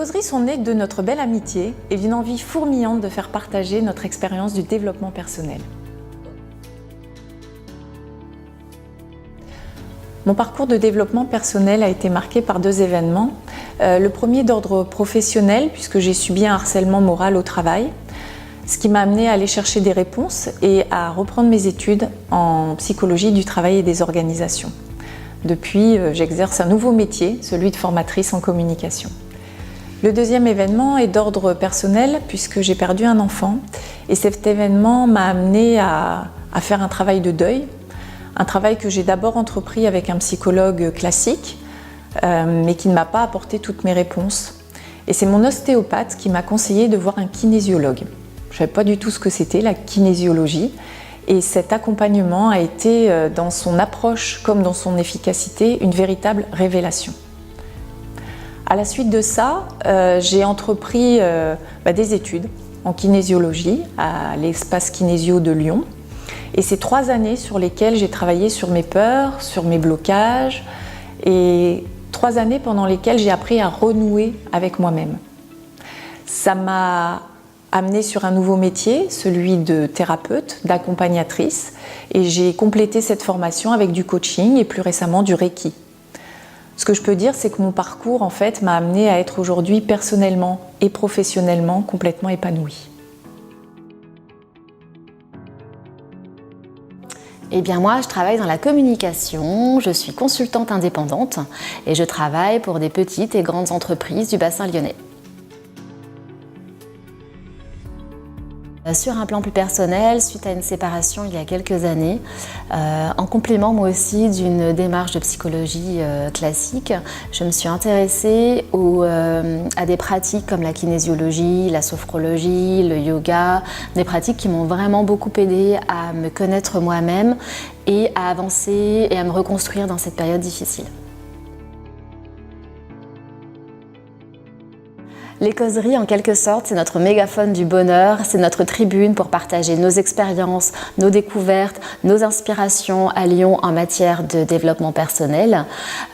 causeries sont nées de notre belle amitié et d'une envie fourmillante de faire partager notre expérience du développement personnel. Mon parcours de développement personnel a été marqué par deux événements. Le premier d'ordre professionnel, puisque j'ai subi un harcèlement moral au travail, ce qui m'a amené à aller chercher des réponses et à reprendre mes études en psychologie du travail et des organisations. Depuis, j'exerce un nouveau métier, celui de formatrice en communication. Le deuxième événement est d'ordre personnel, puisque j'ai perdu un enfant. Et cet événement m'a amené à faire un travail de deuil. Un travail que j'ai d'abord entrepris avec un psychologue classique, mais qui ne m'a pas apporté toutes mes réponses. Et c'est mon ostéopathe qui m'a conseillé de voir un kinésiologue. Je ne savais pas du tout ce que c'était, la kinésiologie. Et cet accompagnement a été, dans son approche comme dans son efficacité, une véritable révélation. À la suite de ça, j'ai entrepris des études en kinésiologie à l'espace kinésio de Lyon. Et c'est 3 années sur lesquelles j'ai travaillé sur mes peurs, sur mes blocages, et 3 années pendant lesquelles j'ai appris à renouer avec moi-même. Ça m'a amenée sur un nouveau métier, celui de thérapeute, d'accompagnatrice, et j'ai complété cette formation avec du coaching et plus récemment du Reiki. Ce que je peux dire, c'est que mon parcours en fait m'a amenée à être aujourd'hui personnellement et professionnellement complètement épanouie. Eh bien moi, je travaille dans la communication, je suis consultante indépendante et je travaille pour des petites et grandes entreprises du bassin lyonnais. Sur un plan plus personnel, suite à une séparation il y a quelques années, en complément moi aussi d'une démarche de psychologie classique, je me suis intéressée à des pratiques comme la kinésiologie, la sophrologie, le yoga, des pratiques qui m'ont vraiment beaucoup aidée à me connaître moi-même et à avancer et à me reconstruire dans cette période difficile. Les causeries, en quelque sorte, c'est notre mégaphone du bonheur, c'est notre tribune pour partager nos expériences, nos découvertes, nos inspirations à Lyon en matière de développement personnel.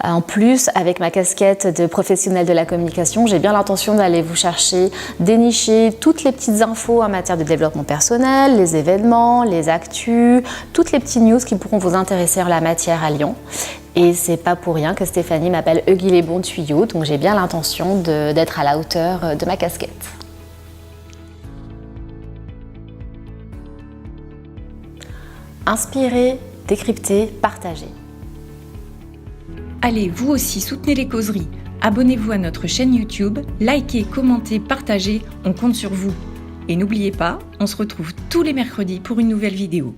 En plus, avec ma casquette de professionnelle de la communication, j'ai bien l'intention d'aller vous chercher, dénicher toutes les petites infos en matière de développement personnel, les événements, les actus, toutes les petites news qui pourront vous intéresser en la matière à Lyon. Et c'est pas pour rien que Stéphanie m'appelle Huggy les bons tuyaux, donc j'ai bien l'intention d'être à la hauteur de ma casquette. Inspirer, décrypter, partager. Allez, vous aussi soutenez les causeries. Abonnez-vous à notre chaîne YouTube, likez, commentez, partagez, on compte sur vous. Et n'oubliez pas, on se retrouve tous les mercredis pour une nouvelle vidéo.